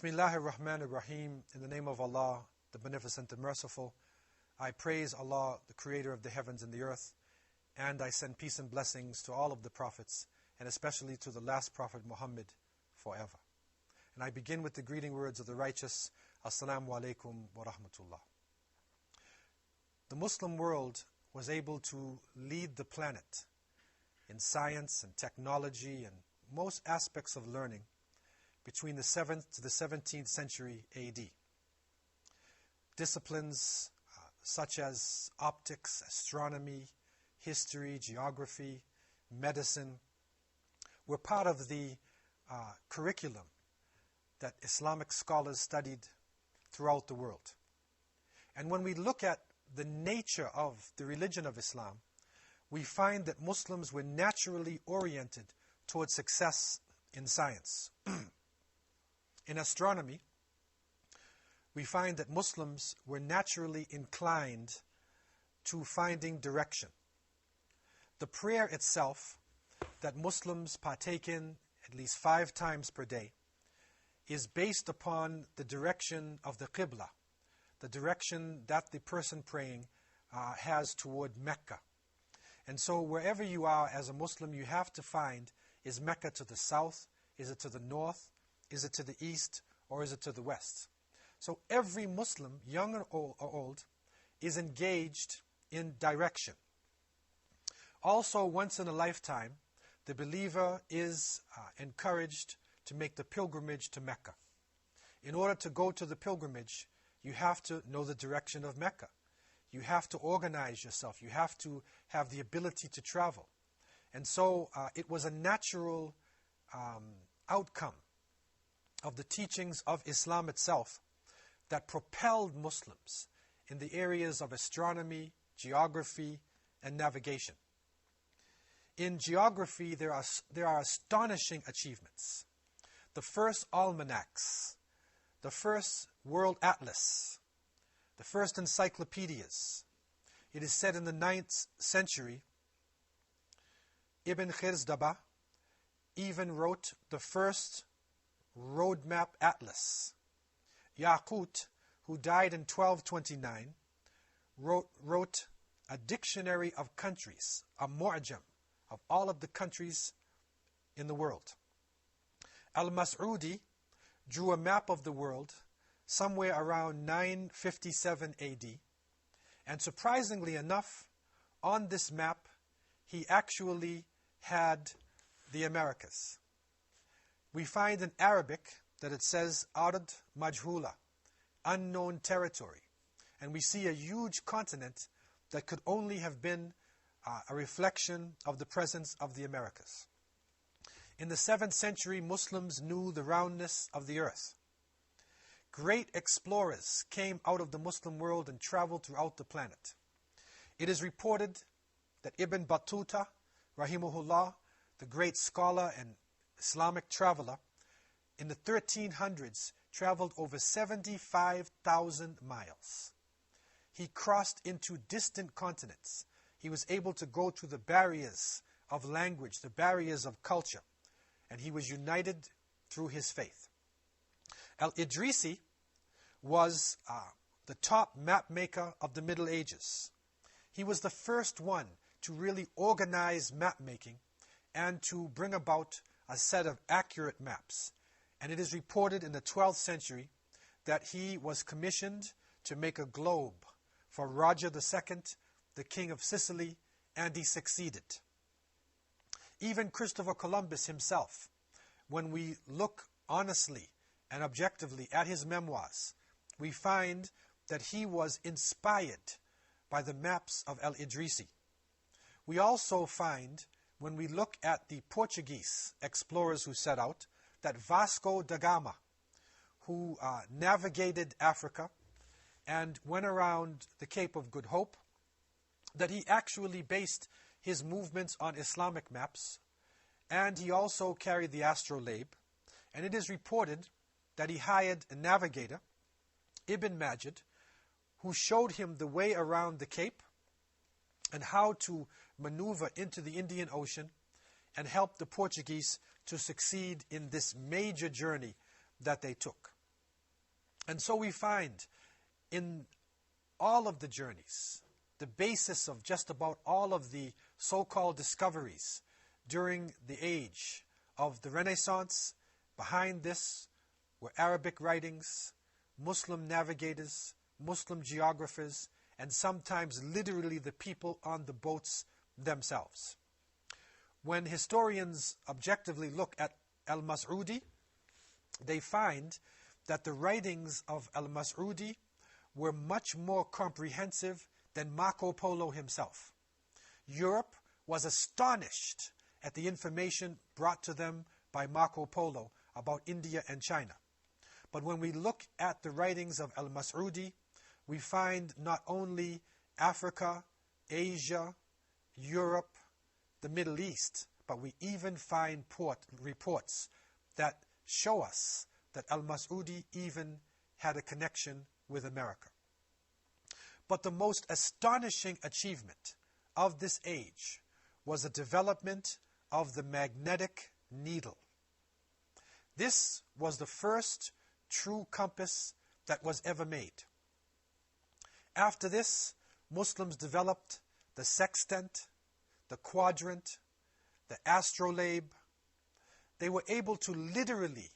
Bismillahir Rahmanir Rahim. In the name of Allah, the Beneficent and Merciful. I praise Allah, the Creator of the heavens and the earth, and I send peace and blessings to all of the prophets, and especially to the last prophet Muhammad forever. And I begin with the greeting words of the righteous. Assalamu alaikum wa rahmatullah. The Muslim world was able to lead the planet in science and technology and most aspects of learning between the 7th to the 17th century AD. Disciplines such as optics, astronomy, history, geography, medicine were part of the curriculum that Islamic scholars studied throughout the world. And when we look at the nature of the religion of Islam, we find that Muslims were naturally oriented towards success in science. In astronomy, we find that Muslims were naturally inclined to finding direction. The prayer itself that Muslims partake in at least 5 times per day is based upon the direction of the Qibla, the direction that the person praying has toward Mecca. And so wherever you are as a Muslim, you have to find, is Mecca to the south? Is it to the north? Is it to the east? Or is it to the west? So every Muslim, young or old, is engaged in direction. Also, once in a lifetime, the believer is encouraged to make the pilgrimage to Mecca. In order to go to the pilgrimage, you have to know the direction of Mecca. You have to organize yourself. You have to have the ability to travel. And so it was a natural outcome of the teachings of Islam itself that propelled Muslims in the areas of astronomy, geography, and navigation. In geography, there are astonishing achievements. The first almanacs, the first world atlas, the first encyclopedias. It is said in the 9th century, Ibn Khirzdaba even wrote the first roadmap atlas. Yaqut, who died in 1229, wrote a dictionary of countries, a mu'jam of all of the countries in the world. Al-Mas'udi drew a map of the world somewhere around 957 AD, and surprisingly enough, on this map, he actually had the Americas. We find in Arabic that it says Ard Majhula, unknown territory. And we see a huge continent that could only have been a reflection of the presence of the Americas. In the 7th century, Muslims knew the roundness of the earth. Great explorers came out of the Muslim world and traveled throughout the planet. It is reported that Ibn Battuta, rahimahullah, the great scholar and Islamic traveler, in the 1300s traveled over 75,000 miles. He crossed into distant continents. He was able to go through the barriers of language, the barriers of culture, and he was united through his faith. Al-Idrisi was the top map maker of the Middle Ages. He was the first one to really organize map making and to bring about a set of accurate maps. And it is reported in the 12th century that he was commissioned to make a globe for Roger II, the king of Sicily, and he succeeded. Even Christopher Columbus himself, when we look honestly and objectively at his memoirs, we find that he was inspired by the maps of Al-Idrisi. We also find, when we look at the Portuguese explorers who set out, that Vasco da Gama, who navigated Africa and went around the Cape of Good Hope, that he actually based his movements on Islamic maps, and he also carried the astrolabe. And it is reported that he hired a navigator, Ibn Majid, who showed him the way around the Cape and how to maneuver into the Indian Ocean and help the Portuguese to succeed in this major journey that they took. And so we find in all of the journeys, the basis of just about all of the so-called discoveries during the age of the Renaissance, behind this were Arabic writings, Muslim navigators, Muslim geographers, and sometimes literally the people on the boats themselves. When historians objectively look at al-Mas'udi, they find that the writings of al-Mas'udi were much more comprehensive than Marco Polo himself. Europe was astonished at the information brought to them by Marco Polo about India and China. But when we look at the writings of al-Mas'udi, we find not only Africa, Asia, Europe, the Middle East, but we even find reports that show us that al-Mas'udi even had a connection with America. But the most astonishing achievement of this age was the development of the magnetic needle. This was the first true compass that was ever made. After this, Muslims developed the sextant, the quadrant, the astrolabe. They were able to literally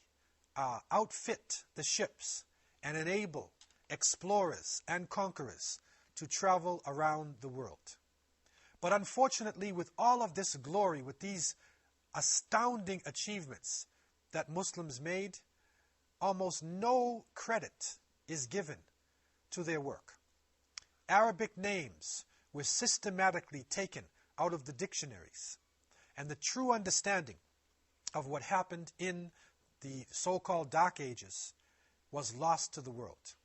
outfit the ships and enable explorers and conquerors to travel around the world. But unfortunately, with all of this glory, with these astounding achievements that Muslims made, almost no credit is given to their work. Arabic names were systematically taken out of the dictionaries, and the true understanding of what happened in the so-called Dark Ages was lost to the world.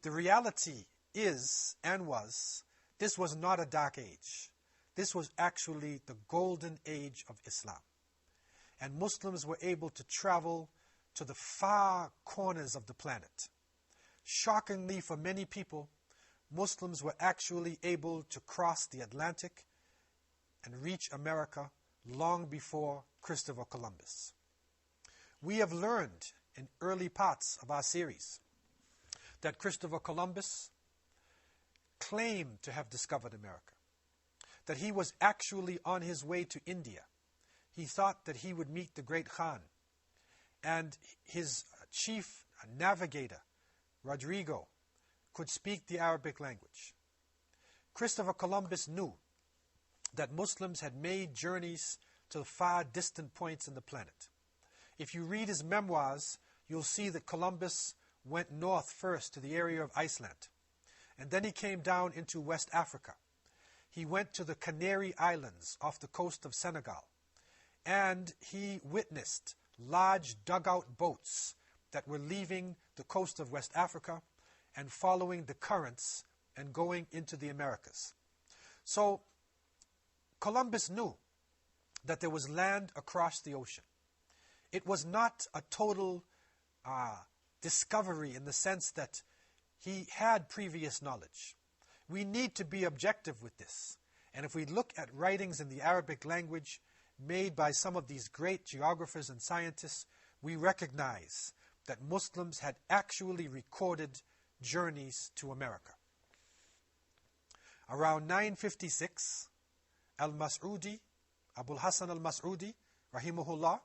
The reality is, and was, this was not a dark age. This was actually the golden age of Islam. And Muslims were able to travel to the far corners of the planet. Shockingly for many people, Muslims were actually able to cross the Atlantic and reach America long before Christopher Columbus. We have learned in early parts of our series that Christopher Columbus claimed to have discovered America, that he was actually on his way to India. He thought that he would meet the great Khan, and his chief navigator, Rodrigo, could speak the Arabic language. Christopher Columbus knew that Muslims had made journeys to far distant points in the planet. If you read his memoirs, you'll see that Columbus went north first to the area of Iceland, and then he came down into West Africa. He went to the Canary Islands off the coast of Senegal, and he witnessed large dugout boats that were leaving the coast of West Africa and following the currents and going into the Americas. So Columbus knew that there was land across the ocean. It was not a total discovery in the sense that he had previous knowledge. We need to be objective with this. And if we look at writings in the Arabic language made by some of these great geographers and scientists, we recognize that Muslims had actually recorded journeys to America. Around 956, al-Mas'udi, Abul Hasan al-Mas'udi, rahimahullah,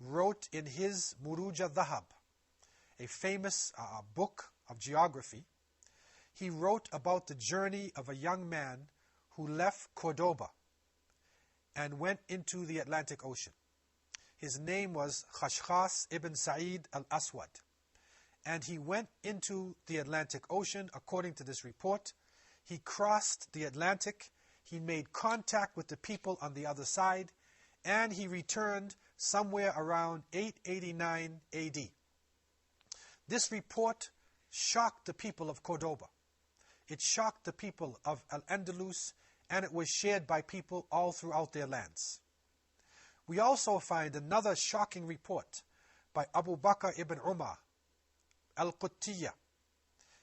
wrote in his Muruj al-Dhahab, a famous book of geography. He wrote about the journey of a young man who left Cordoba and went into the Atlantic Ocean. His name was Khashkhas ibn Sa'id al-Aswad. And he went into the Atlantic Ocean, according to this report. He crossed the Atlantic, he made contact with the people on the other side, and he returned somewhere around 889 AD. This report shocked the people of Cordoba. It shocked the people of Al-Andalus, and it was shared by people all throughout their lands. We also find another shocking report by Abu Bakr ibn Umar al-Quttiyya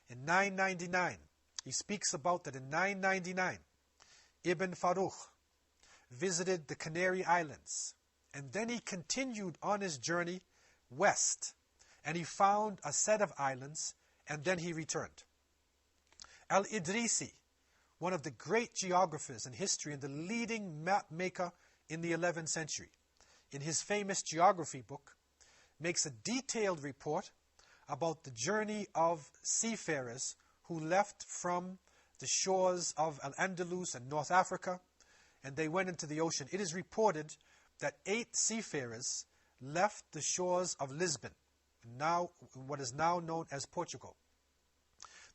in 999. He speaks about that in 999, Ibn Farukh visited the Canary Islands, and then he continued on his journey west and he found a set of islands, and then he returned. Al-Idrisi, one of the great geographers in history and the leading map maker in the 11th century, in his famous geography book, makes a detailed report about the journey of seafarers who left from the shores of Al-Andalus and North Africa, and they went into the ocean. It is reported that 8 seafarers left the shores of Lisbon, now what is now known as Portugal.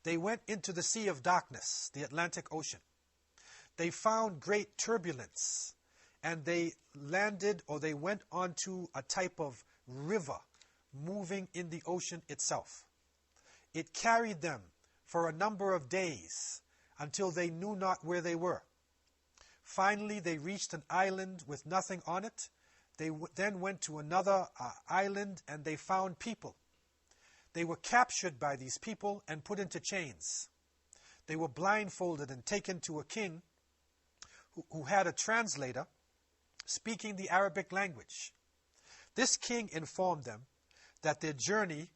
They went into the Sea of Darkness, the Atlantic Ocean. They found great turbulence, and they landed, or they went onto a type of river moving in the ocean itself. It carried them for a number of days until they knew not where they were. Finally, they reached an island with nothing on it. They then went to another island, and they found people. They were captured by these people and put into chains. They were blindfolded and taken to a king who had a translator speaking the Arabic language. This king informed them that their journey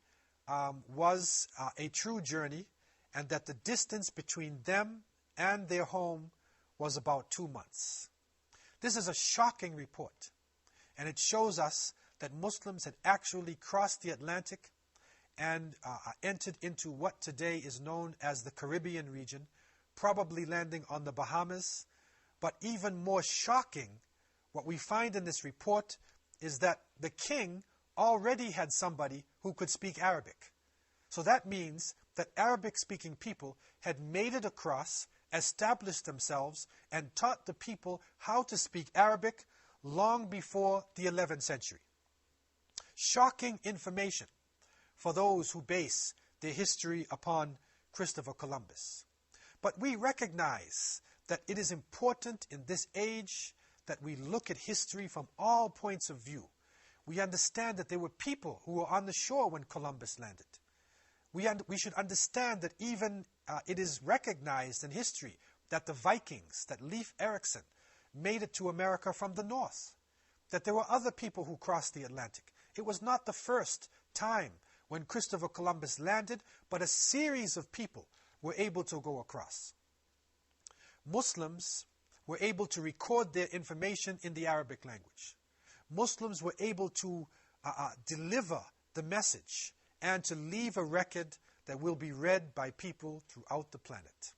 was a true journey, and that the distance between them and their home was about 2 months. This is a shocking report, and it shows us that Muslims had actually crossed the Atlantic and entered into what today is known as the Caribbean region, probably landing on the Bahamas. But even more shocking, what we find in this report is that the king already had somebody who could speak Arabic. So that means that Arabic-speaking people had made it across, established themselves, and taught the people how to speak Arabic long before the 11th century. Shocking information for those who base their history upon Christopher Columbus. But we recognize that it is important in this age that we look at history from all points of view. We understand that there were people who were on the shore when Columbus landed. We should understand that even it is recognized in history that the Vikings, that Leif Erikson, made it to America from the north. That there were other people who crossed the Atlantic. It was not the first time when Christopher Columbus landed, but a series of people were able to go across. Muslims were able to record their information in the Arabic language. Muslims were able to deliver the message and to leave a record that will be read by people throughout the planet.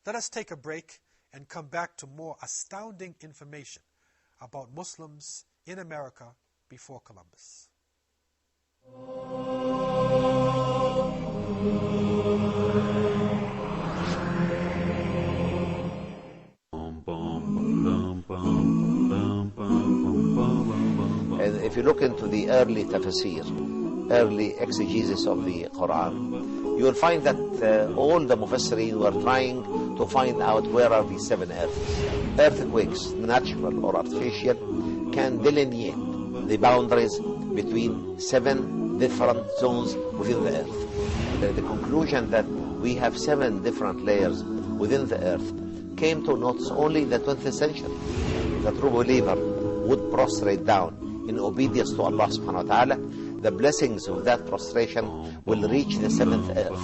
Let us take a break and come back to more astounding information about Muslims in America before Columbus. And if you look into the early tafsir, early exegesis of the Quran, you will find that all the Mufassirin were trying to find out where are the 7 earths. Earthquakes, natural or artificial, can delineate the boundaries between 7 different zones within the earth. The conclusion that we have 7 different layers within the earth came to not only in the 20th century. The true believer would prostrate down in obedience to Allah subhanahu wa ta'ala. The blessings of that prostration will reach the 7th earth.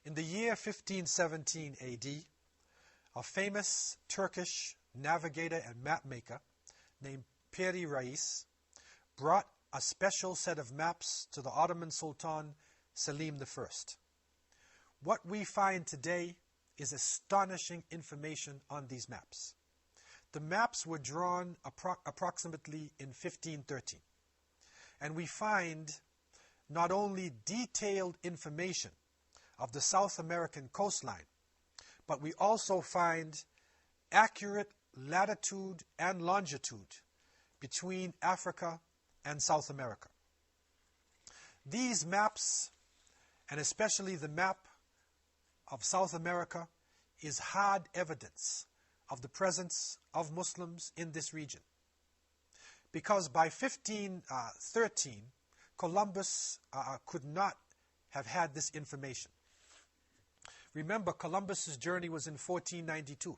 In the year 1517 AD, a famous Turkish navigator and mapmaker named Piri Reis brought a special set of maps to the Ottoman Sultan Selim I. What we find today is astonishing information on these maps. The maps were drawn approximately in 1513. And we find not only detailed information of the South American coastline, but we also find accurate latitude and longitude between Africa and South America. These maps, and especially the map of South America, is hard evidence of the presence of Muslims in this region. Because by 1513, Columbus could not have had this information. Remember, Columbus's journey was in 1492,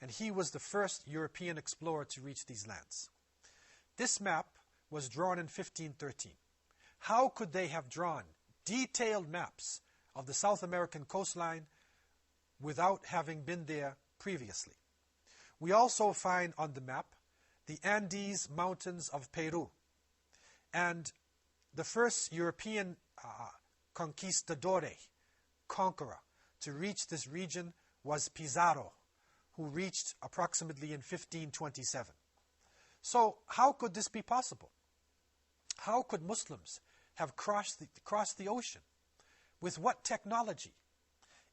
and he was the first European explorer to reach these lands. This map was drawn in 1513. How could they have drawn detailed maps of the South American coastline without having been there previously? We also find on the map the Andes Mountains of Peru, and the first European conquistador, conqueror, to reach this region was Pizarro, who reached approximately in 1527. So how could this be possible? How could Muslims have crossed the ocean? With what technology?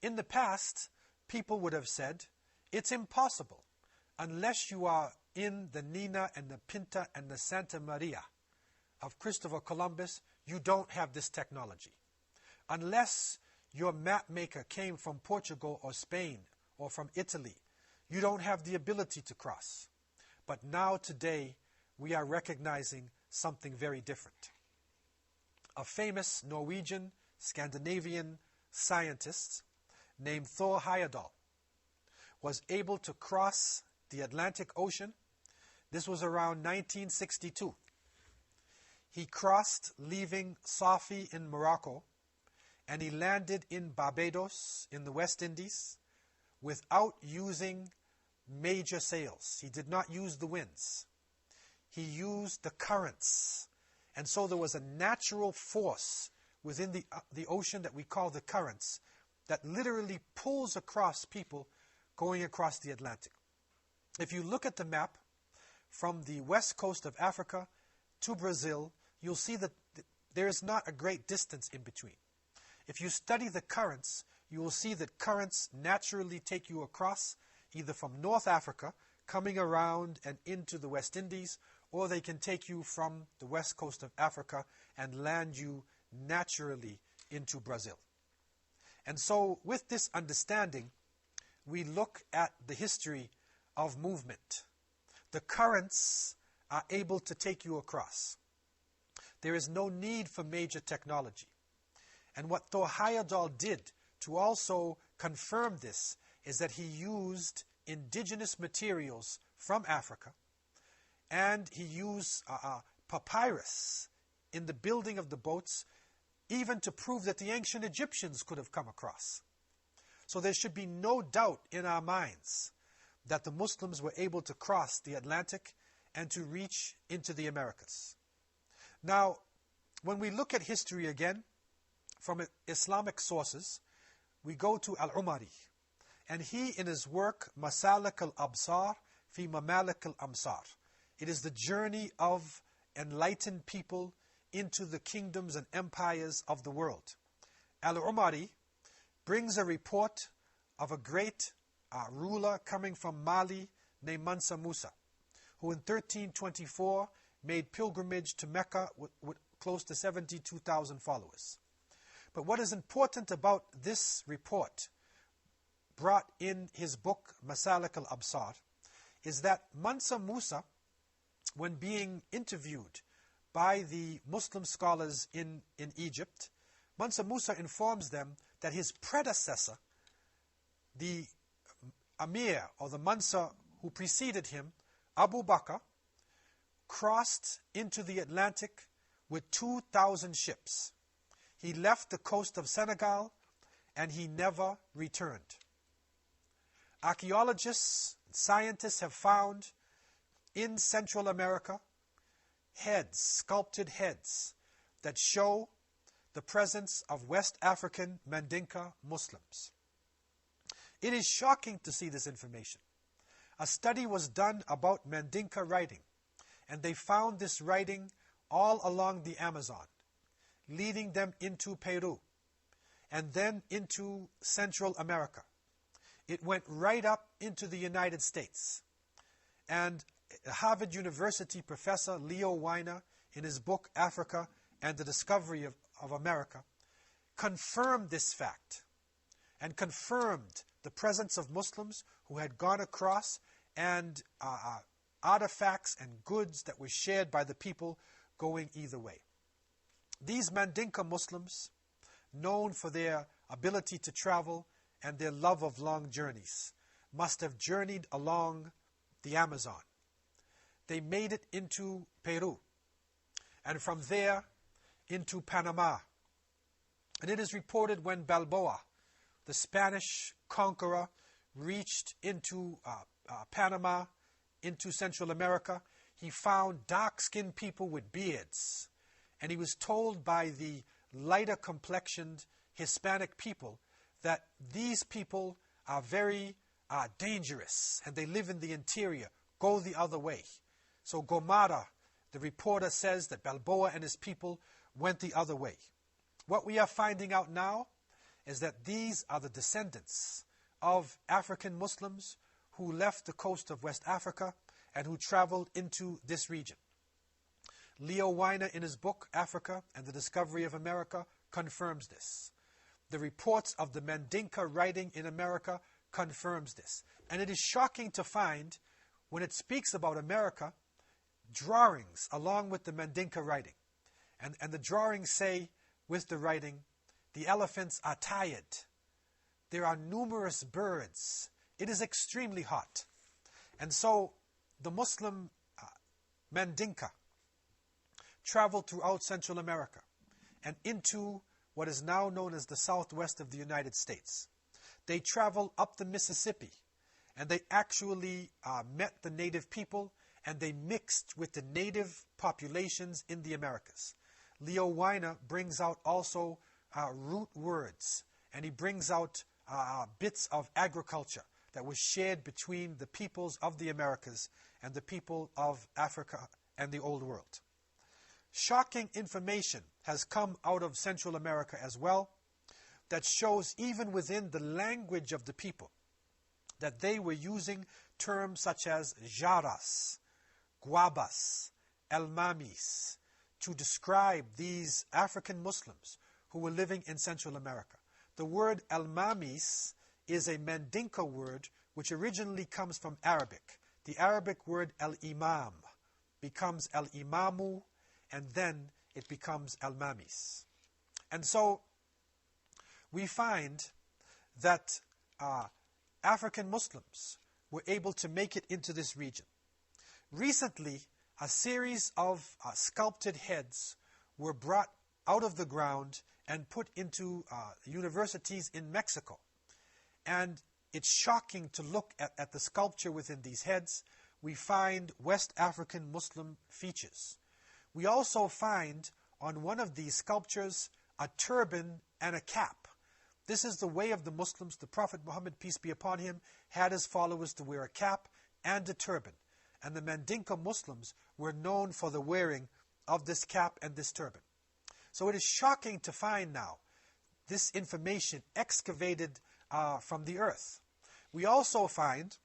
In the past, people would have said, it's impossible unless you are in the Nina and the Pinta and the Santa Maria of Christopher Columbus. You don't have this technology. Unless your map maker came from Portugal or Spain or from Italy, you don't have the ability to cross. But now today, we are recognizing something very different. A famous Norwegian, Scandinavian scientist named Thor Heyerdahl was able to cross the Atlantic Ocean. This was around 1962. He crossed, leaving Safi in Morocco, and he landed in Barbados in the West Indies without using major sails. He did not use the winds. He used the currents. And so there was a natural force within the ocean that we call the currents that literally pulls across people going across the Atlantic. If you look at the map from the west coast of Africa to Brazil, you'll see that there is not a great distance in between. If you study the currents, you will see that currents naturally take you across either from North Africa, coming around and into the West Indies, or they can take you from the west coast of Africa and land you naturally into Brazil. And so with this understanding, we look at the history of movement. The currents are able to take you across. There is no need for major technology. And what Thor Heyerdahl did to also confirm this is that he used indigenous materials from Africa, and he used papyrus in the building of the boats, even to prove that the ancient Egyptians could have come across. So there should be no doubt in our minds that the Muslims were able to cross the Atlantic and to reach into the Americas. Now, when we look at history again, from Islamic sources, we go to Al-Umari. And he, in his work, Masalik al-Absar fi Mamalik al-Amsar, it is the journey of enlightened people into the kingdoms and empires of the world. Al-Umari brings a report of a great ruler coming from Mali named Mansa Musa, who in 1324 made pilgrimage to Mecca with close to 72,000 followers. But what is important about this report, brought in his book Masalik al-Absar, is that Mansa Musa, when being interviewed by the Muslim scholars in Egypt, Mansa Musa informs them that his predecessor, the Amir or the Mansa who preceded him, Abu Bakr, crossed into the Atlantic with 2,000 ships. He left the coast of Senegal and he never returned. Archaeologists, scientists have found in Central America heads, sculpted heads, that show the presence of West African Mandinka Muslims. It is shocking to see this information. A study was done about Mandinka writing, and they found this writing all along the Amazon, leading them into Peru, and then into Central America. It went right up into the United States. And Harvard University professor Leo Weiner, in his book Africa and the Discovery of America, confirmed this fact and confirmed the presence of Muslims who had gone across, and artifacts and goods that were shared by the people going either way. These Mandinka Muslims, known for their ability to travel and their love of long journeys, must have journeyed along the Amazon. They made it into Peru, and from there into Panama. And it is reported when Balboa, the Spanish conqueror, reached into Panama, into Central America, he found dark-skinned people with beards. And he was told by the lighter complexioned Hispanic people that these people are very dangerous and they live in the interior. Go the other way. So Gomara, the reporter, says that Balboa and his people went the other way. What we are finding out now is that these are the descendants of African Muslims who left the coast of West Africa and who traveled into this region. Leo Weiner, in his book Africa and the Discovery of America, confirms this. The reports of the Mandinka writing in America confirms this. And it is shocking to find, when it speaks about America, drawings along with the Mandinka writing. And the drawings say, with the writing, the elephants are tired. There are numerous birds. It is extremely hot. And so the Muslim Mandinka traveled throughout Central America and into what is now known as the southwest of the United States. They traveled up the Mississippi, and they actually met the native people, and they mixed with the native populations in the Americas. Leo Weiner brings out also root words, and he brings out bits of agriculture that was shared between the peoples of the Americas and the people of Africa and the Old World. Shocking information has come out of Central America as well that shows, even within the language of the people, that they were using terms such as jaras, guabas, elmamis to describe these African Muslims who were living in Central America. The word elmamis is a Mandinka word which originally comes from Arabic. The Arabic word el-imam becomes el-imamu, and then it becomes elmamis. And so we find that African Muslims were able to make it into this region. Recently, a series of sculpted heads were brought out of the ground and put into universities in Mexico. And it's shocking to look at the sculpture within these heads. We find West African Muslim features. We also find on one of these sculptures a turban and a cap. This is the way of the Muslims. The Prophet Muhammad, peace be upon him, had his followers to wear a cap and a turban. And the Mandinka Muslims were known for the wearing of this cap and this turban. So it is shocking to find now this information excavated from the earth. We also find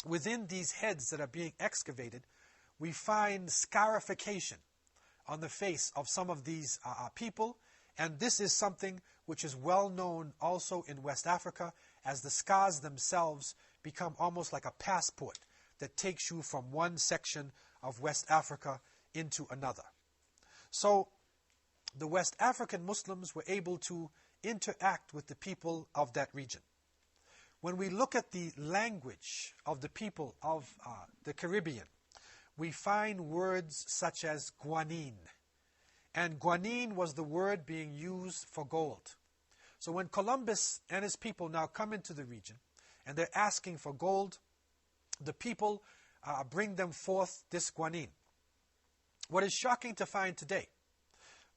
within these heads that are being excavated, we find scarification on the face of some of these people. And this is something which is well known also in West Africa, as the scars themselves become almost like a passport that takes you from one section of West Africa into another. So the West African Muslims were able to interact with the people of that region. When we look at the language of the people of the Caribbean, we find words such as guanine. And guanine was the word being used for gold. So when Columbus and his people now come into the region and they're asking for gold, the people bring them forth this guanine. What is shocking to find today,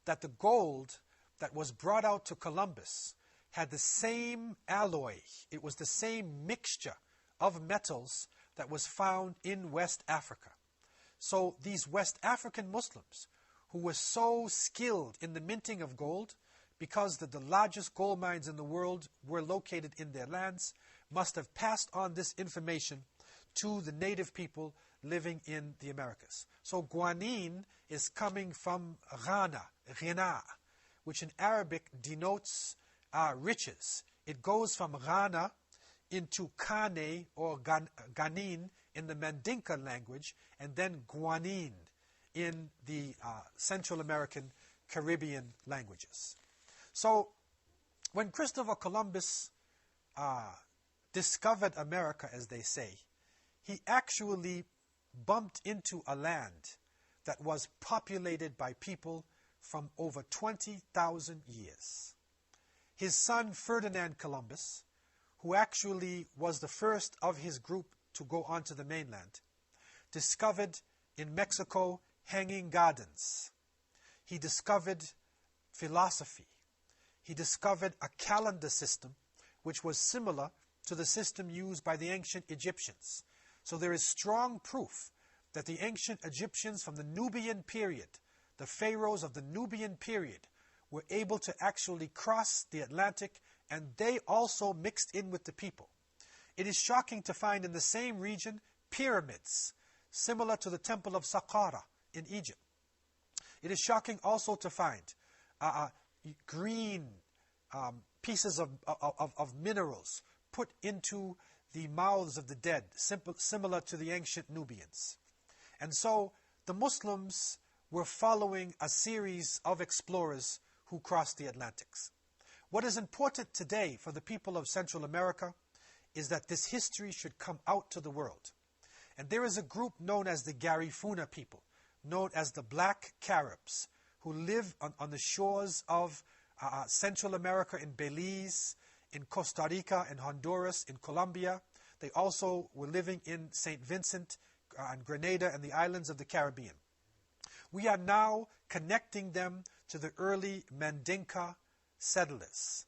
that the gold that was brought out to Columbus had the same alloy, it was the same mixture of metals that was found in West Africa. So these West African Muslims, who were so skilled in the minting of gold, because the largest gold mines in the world were located in their lands, must have passed on this information to the native people living in the Americas. So guanine is coming from ghina, which in Arabic denotes riches. It goes from ghana into kane or ganin in the Mandinka language, and then guanine in the Central American Caribbean languages. So When Christopher Columbus discovered America, as they say, he actually bumped into a land that was populated by people from over 20,000 years. His son Ferdinand Columbus, who actually was the first of his group to go onto the mainland, discovered in Mexico hanging gardens. He discovered philosophy. He discovered a calendar system which was similar to the system used by the ancient Egyptians. So there is strong proof that the ancient Egyptians from the Nubian period, the pharaohs of the Nubian period, were able to actually cross the Atlantic, and they also mixed in with the people. It is shocking to find in the same region pyramids, similar to the temple of Saqqara in Egypt. It is shocking also to find green pieces of minerals put into the mouths of the dead, similar to the ancient Nubians. And so the Muslims were following a series of explorers who crossed the Atlantics. What is important today for the people of Central America is that this history should come out to the world. And there is a group known as the Garifuna people, known as the Black Caribs, who live on the shores of Central America, in Belize, in Costa Rica, in Honduras, in Colombia. They also were living in St. Vincent and Grenada and the islands of the Caribbean. We are now connecting them to the early Mandinka settlers.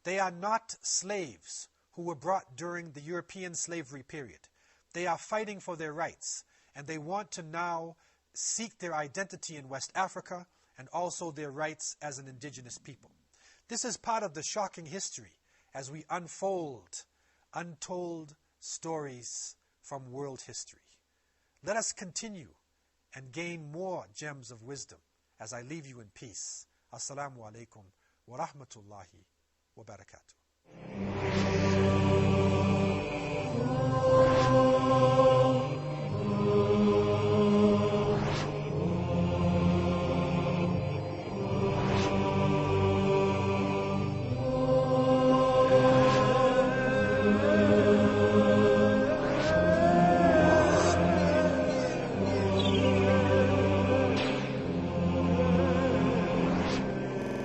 They are not slaves who were brought during the European slavery period. They are fighting for their rights, and they want to now seek their identity in West Africa and also their rights as an indigenous people. This is part of the shocking history as we unfold untold stories from world history. Let us continue and gain more gems of wisdom as I leave you in peace. Assalamu alaikum wa rahmatullahi wa barakatuh.